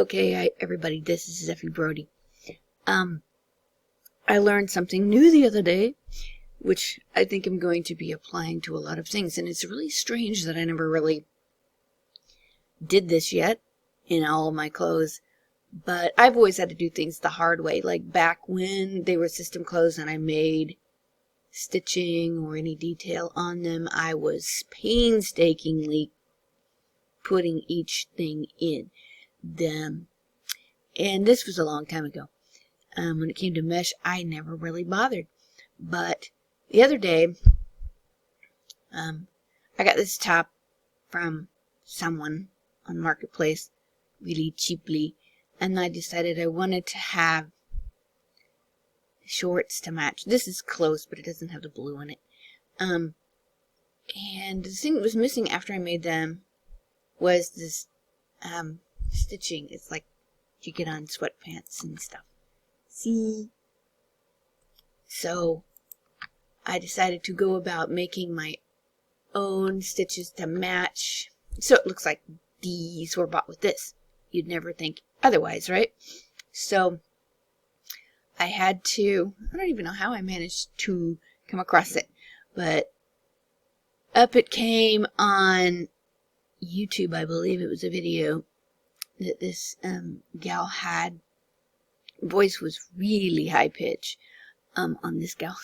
Okay, everybody, this is Effie Brody. I learned something new the other day, which I think I'm going to be applying to a lot of things, and it's really strange that I never really did this yet in all of my clothes, but I've always had to do things the hard way, like back when they were system clothes and I made stitching or any detail on them, I was painstakingly putting each thing in them. And this was a long time ago. When it came to mesh, I never really bothered. But the other day, I got this top from someone on Marketplace really cheaply, and I decided I wanted to have shorts to match. This is close, but it doesn't have the blue in it. And the thing that was missing after I made them was this stitching. It's like you get on sweatpants and stuff. See? So I decided to go about making my own stitches to match. So it looks like these were bought with this. You'd never think otherwise, right? So I had to, I don't even know how I managed to come across it, but up it came on YouTube. I believe it was a video that this gal had. Voice was really high pitch on this gal.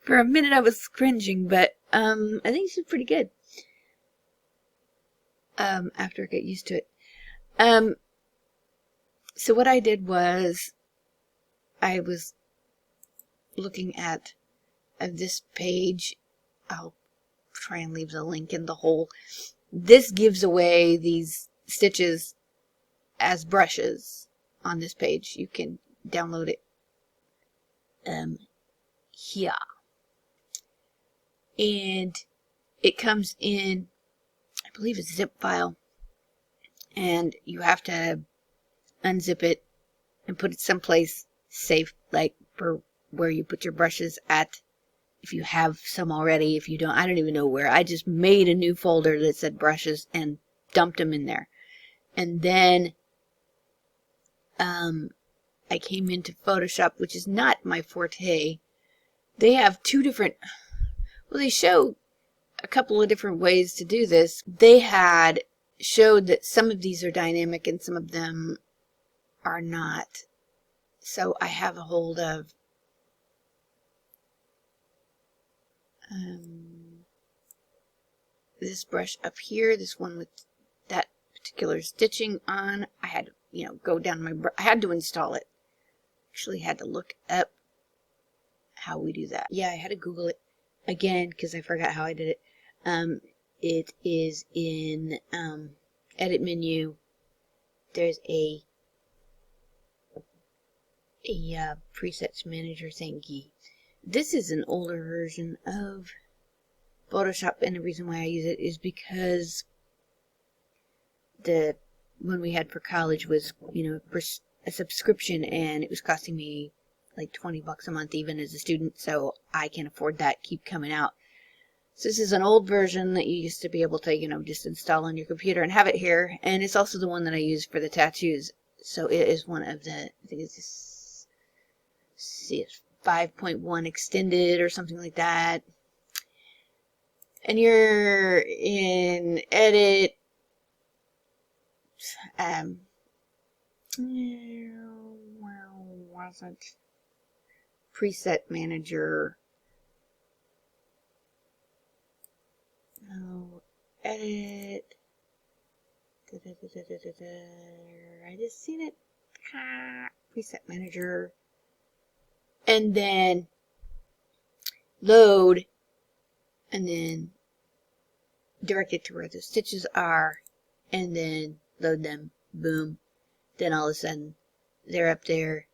For a minute I was cringing, but I think she's pretty good after I get used to it. So what I did was I was looking at this page. I'll try and leave the link in the hole. This gives away these stitches as brushes on this page. You can download it here. And it comes in, I believe, a zip file. And you have to unzip it and put it someplace safe, like for where you put your brushes at. If you have some already, if you don't, I don't even know where. I just made a new folder that said brushes and dumped them in there. And then I came into Photoshop, which is not my forte. They have two different, well, they show a couple of different ways to do this. They had showed that some of these are dynamic and some of them are not. So I have a hold of this brush up here, this one with that particular stitching on. I had to, go down my brush. I had to install it. Actually had to look up how we do that. Yeah, I had to Google it again because I forgot how I did it. It is in edit menu. There's a presets manager thingy. This is an older version of Photoshop, and the reason why I use it is because the one we had for college was, a subscription, and it was costing me like $20 a month even as a student, so I can't afford that. Keep coming out. So this is an old version that you used to be able to, just install on your computer and have it here, and it's also the one that I use for the tattoos. So it is one of the, I think it's this, see, it's 5.1 extended or something like that. And you're in edit, wasn't preset manager. No, edit. I just seen it. Preset manager. And then load. And then direct it to where the stitches are. And then load them. Boom. Then all of a sudden they're up there.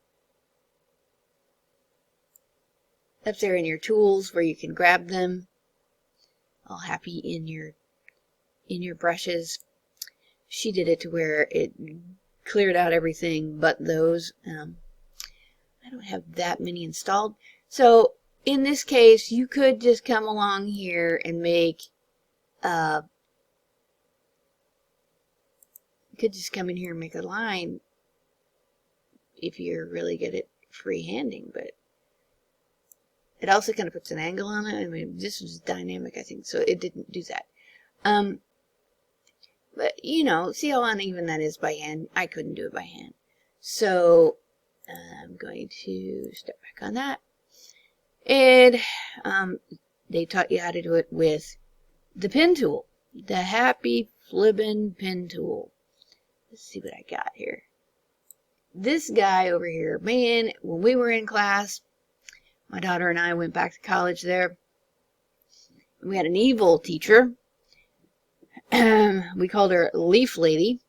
Up there in your tools where you can grab them. All happy in your brushes. She did it to where it cleared out everything but those. I don't have that many installed. So in this case, you could just come along here and make could just come in here and make a line if you're really good at freehanding, but it also kind of puts an angle on it. I mean, this was dynamic, I think, so it didn't do that. But, you know, see how uneven that is by hand? I couldn't do it by hand. So, I'm going to step back on that. And they taught you how to do it with the pen tool. The Happy Flibbin pen tool. Let's see what I got here. This guy over here, man, when we were in class, my daughter and I went back to college there. We had an evil teacher. We called her Leaf Lady.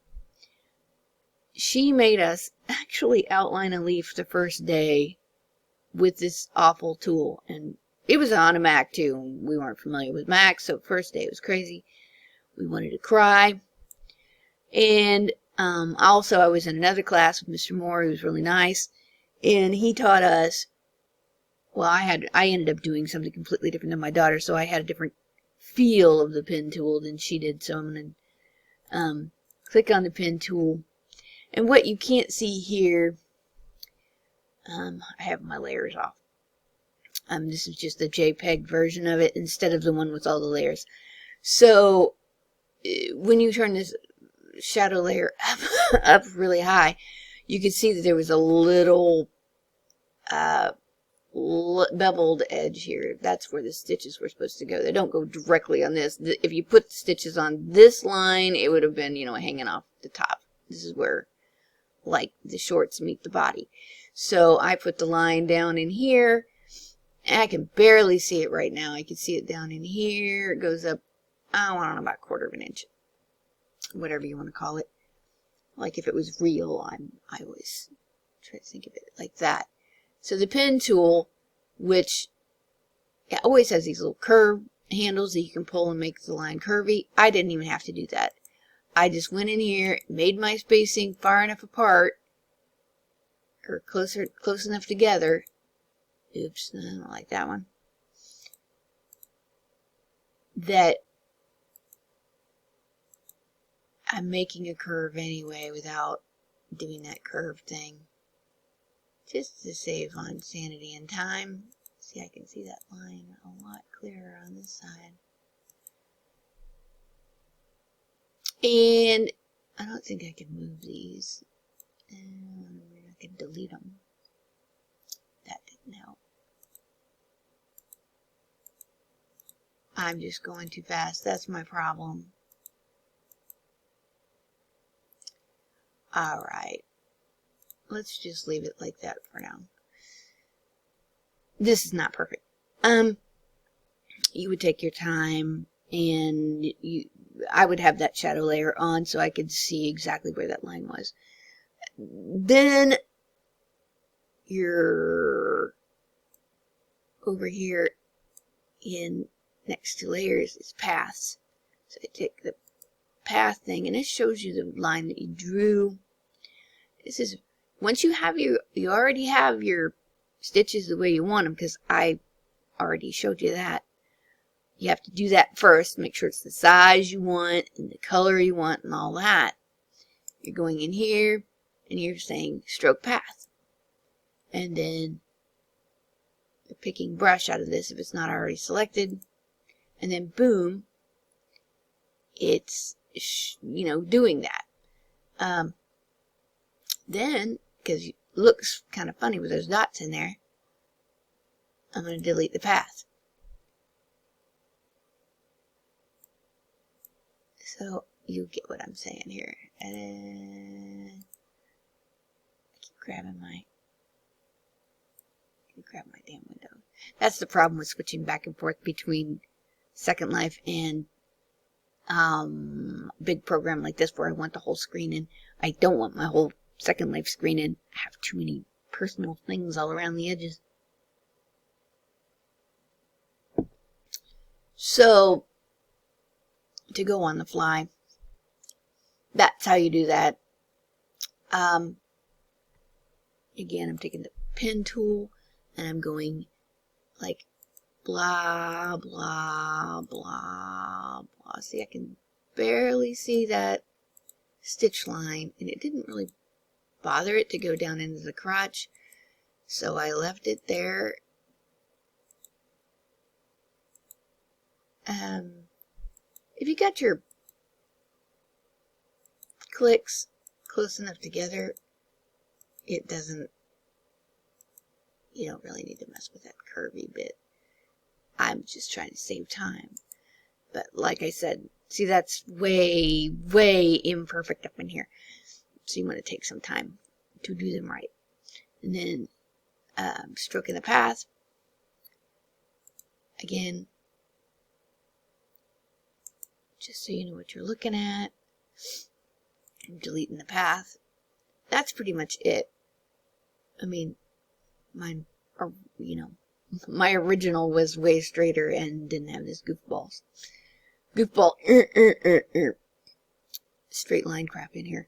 She made us actually outline a leaf the first day with this awful tool. And it was on a Mac too. We weren't familiar with Mac, so first day it was crazy. We wanted to cry. And also I was in another class with Mr. Moore, who was really nice. And he taught us, well, I ended up doing something completely different than my daughter, so I had a different feel of the pen tool than she did. So I'm going to click on the pen tool. And what you can't see here, I have my layers off. This is just the JPEG version of it instead of the one with all the layers. So when you turn this shadow layer up really high, you can see that there was a little beveled edge here. That's where the stitches were supposed to go. They don't go directly on this. If you put the stitches on this line, it would have been, you know, hanging off the top. This is where, like, the shorts meet the body. So I put the line down in here, and I can barely see it right now. I can see it down in here. It goes up, I don't know, about a quarter of an inch. Whatever you want to call it. Like if it was real, I always try to think of it like that. So the pen tool, which always has these little curve handles that you can pull and make the line curvy. I didn't even have to do that. I just went in here, made my spacing far enough apart, or close enough together. Oops, I don't like that one. That I'm making a curve anyway without doing that curve thing. Just to save on sanity and time. See, I can see that line a lot clearer on this side. And I don't think I can move these. I can delete them. That didn't help. I'm just going too fast. That's my problem. Alright. Let's just leave it like that for now. This is not perfect. You would take your time, and I would have that shadow layer on so I could see exactly where that line was. Then you're over here in next to layers is paths. So I take the path thing, and it shows you the line that you drew. This is once you have you already have your stitches the way you want them, because I already showed you that. You have to do that first, make sure it's the size you want and the color you want and all that. You're going in here and you're saying stroke path, and then you're picking brush out of this if it's not already selected, and then boom, it's, you know, doing that. Then, because it looks kind of funny with those dots in there, I'm going to delete the path. So you get what I'm saying here. And I keep grabbing my damn window. That's the problem with switching back and forth between Second Life and big program like this where I want the whole screen in. I don't want my whole Second Life screen in. I have too many personal things all around the edges. So, to go on the fly, that's how you do that. Again, I'm taking the pen tool and I'm going like blah, blah, blah, blah. See, I can barely see that stitch line, and it didn't really bother it to go down into the crotch, so I left it there. If you got your clicks close enough together, it doesn't, you don't really need to mess with that curvy bit. I'm just trying to save time. But like I said, see, that's way, way imperfect up in here. So you want to take some time to do them right. And then stroking the path. Again, just so you know what you're looking at. I'm deleting the path. That's pretty much it. I mean, mine, or, you know, my original was way straighter and didn't have this goofball straight line crap in here.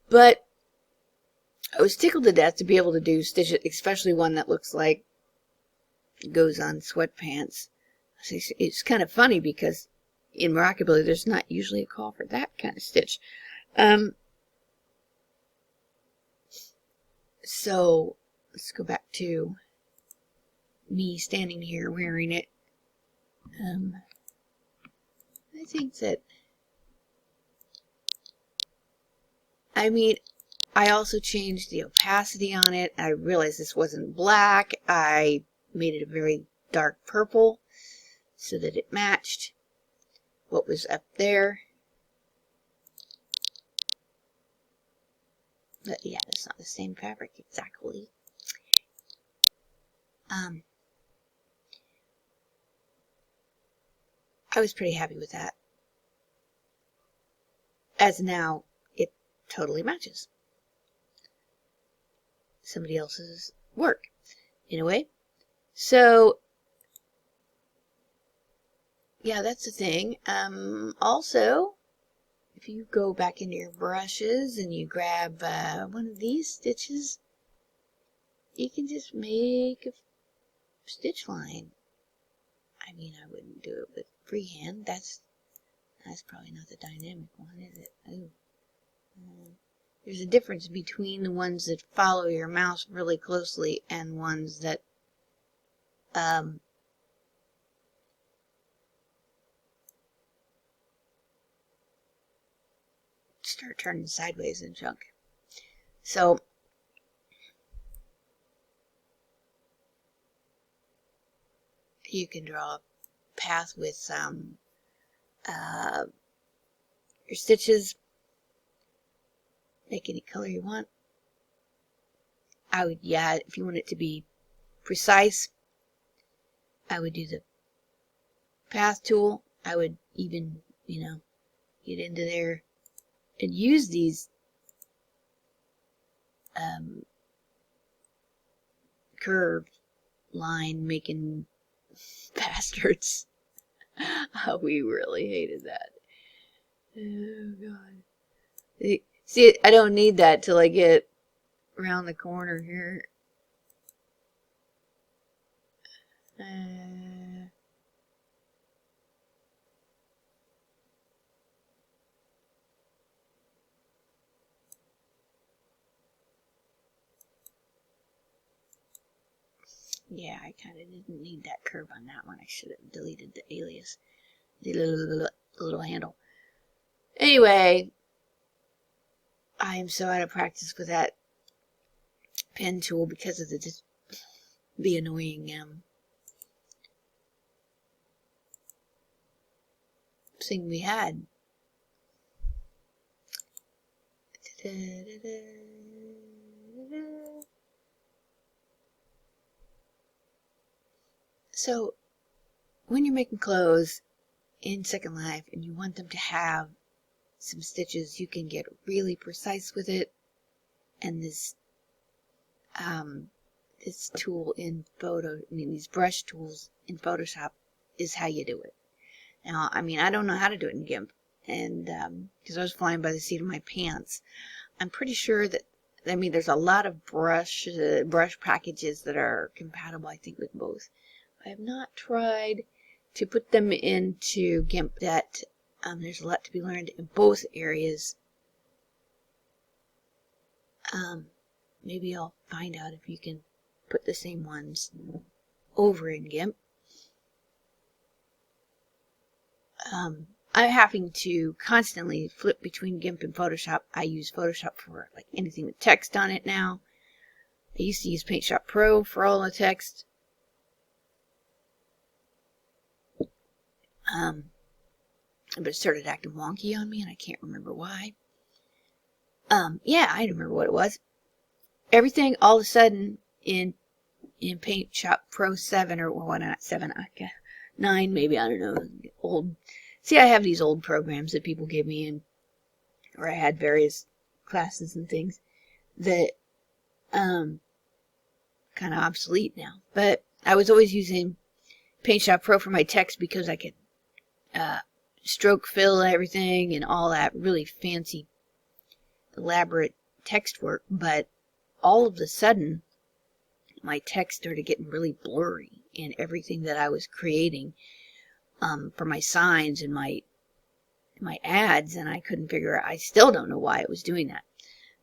But I was tickled to death to be able to do stitches, especially one that looks like it goes on sweatpants. It's kind of funny because in Rockabilly there's not usually a call for that kind of stitch. So let's go back to me standing here wearing it. I think that, I mean, I also changed the opacity on it. I realized this wasn't black. I made it a very dark purple so that it matched what was up there. But yeah, it's not the same fabric exactly. I was pretty happy with that. As now, it totally matches somebody else's work, in a way. So, yeah, that's the thing. Also, if you go back into your brushes and you grab one of these stitches, you can just make a stitch line. I mean, I wouldn't do it with freehand. That's probably not the dynamic one, is it? Ooh. There's a difference between the ones that follow your mouse really closely and ones that start turning sideways and junk. So you can draw a path with your stitches. Make any color you want. I would, yeah, if you want it to be precise, I would do the path tool. I would even, you know, get into there and use these curved line making bastards. We really hated that. Oh God. See, I don't need that till I get around the corner here. Yeah, I kind of didn't need that curve on that one. I should have deleted the alias, the little handle. Anyway, I am so out of practice with that pen tool because of the annoying thing we had. So, when you're making clothes in Second Life and you want them to have some stitches, you can get really precise with it. And this tool in these brush tools in Photoshop is how you do it. Now, I mean, I don't know how to do it in GIMP, and because I was flying by the seat of my pants. I'm pretty sure that, I mean, there's a lot of brush packages that are compatible, I think, with both. I have not tried to put them into GIMP yet. There's a lot to be learned in both areas. Maybe I'll find out if you can put the same ones over in GIMP. I'm having to constantly flip between GIMP and Photoshop. I use Photoshop for like anything with text on it now. I used to use PaintShop Pro for all the text. But it started acting wonky on me, and I can't remember why. Yeah, I remember what it was. Everything all of a sudden in PaintShop Pro 7 or well, not 7, 9 maybe, I don't know. Old. See, I have these old programs that people give me, and or I had various classes and things that kind of obsolete now. But I was always using PaintShop Pro for my text because I could stroke fill everything and all that really fancy, elaborate text work. But all of a sudden, my text started getting really blurry, and everything that I was creating for my signs and my ads, and I couldn't figure out. I still don't know why it was doing that.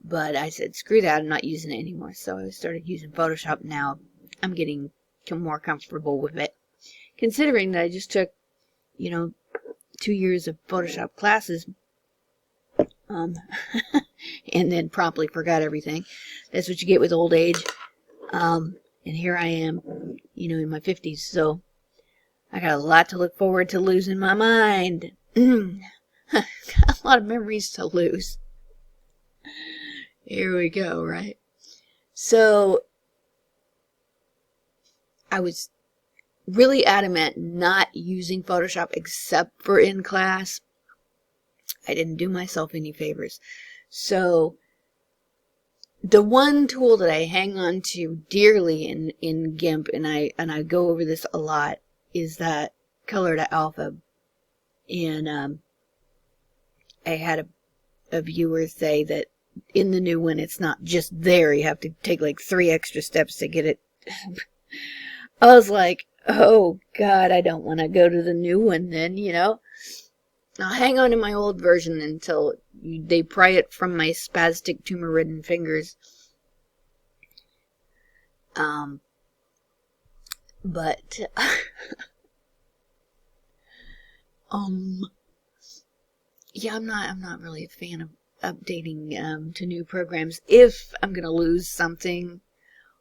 But I said, screw that, I'm not using it anymore. So I started using Photoshop. Now I'm getting more comfortable with it. Considering that I just took, 2 years of Photoshop classes, and then promptly forgot everything. That's what you get with old age. And here I am, in my 50s. So I got a lot to look forward to losing my mind. Got a lot of memories to lose. Here we go, right? So I was really adamant not using Photoshop except for in class. I didn't do myself any favors. So the one tool that I hang on to dearly in GIMP, and I go over this a lot, is that color to alpha. And I had a viewer say that in the new one, it's not just there. You have to take like 3 extra steps to get it. I was like, oh God, I don't want to go to the new one then, I'll hang on to my old version until they pry it from my spastic tumor-ridden fingers. But yeah, I'm not really a fan of updating to new programs if I'm gonna lose something,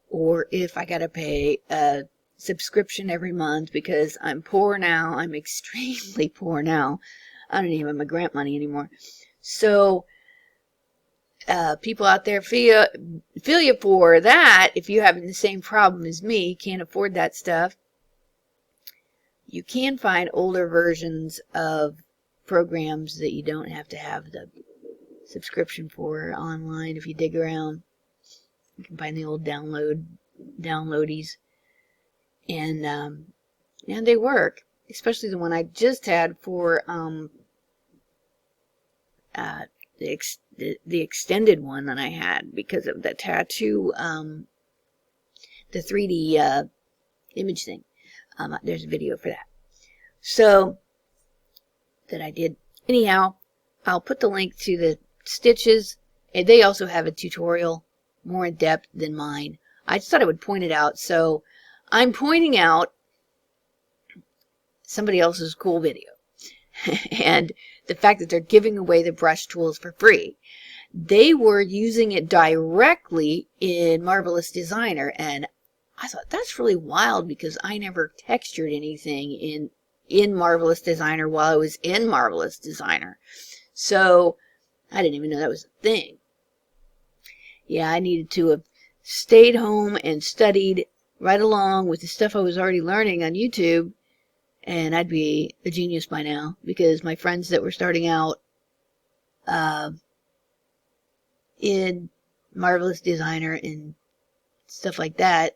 or if I gotta pay a subscription every month because I'm poor now. I'm extremely poor now. I don't even have my grant money anymore. So people out there, feel you for that. If you're having the same problem as me, can't afford that stuff, you can find older versions of programs that you don't have to have the subscription for online. If you dig around, you can find the old downloadies, and they work. Especially the one I just had for the extended one that I had because of the tattoo, the 3D image thing. There's a video for that. So that I did. Anyhow, I'll put the link to the stitches, and they also have a tutorial more in depth than mine. I just thought I would point it out. So I'm pointing out somebody else's cool video and the fact that they're giving away the brush tools for free. They were using it directly in Marvelous Designer, and I thought that's really wild because I never textured anything in Marvelous Designer while I was in Marvelous Designer. So I didn't even know that was a thing. Yeah, I needed to have stayed home and studied right along with the stuff I was already learning on YouTube, and I'd be a genius by now, because my friends that were starting out in Marvelous Designer and stuff like that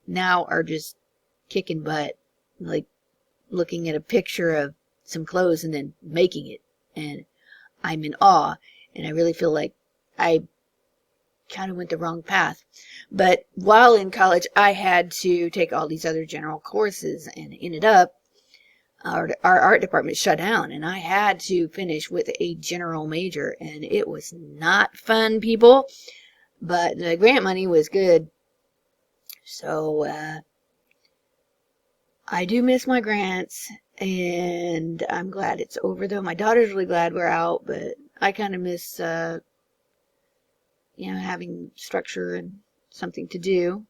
now are just kicking butt, like looking at a picture of some clothes and then making it, and I'm in awe, and I really feel like I kind of went the wrong path. But while in college, I had to take all these other general courses, and ended up our art department shut down, and I had to finish with a general major, and it was not fun, people, but the grant money was good. So I do miss my grants, and I'm glad it's over, though. My daughter's really glad we're out, but I kind of miss having structure and something to do.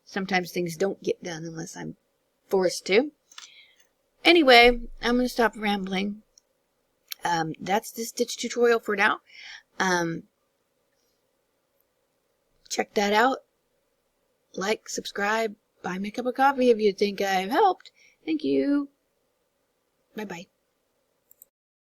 Sometimes things don't get done unless I'm forced to. Anyway, I'm going to stop rambling. That's the stitch tutorial for now. Check that out. Like, subscribe, buy me a cup of coffee if you think I've helped. Thank you. Bye-bye.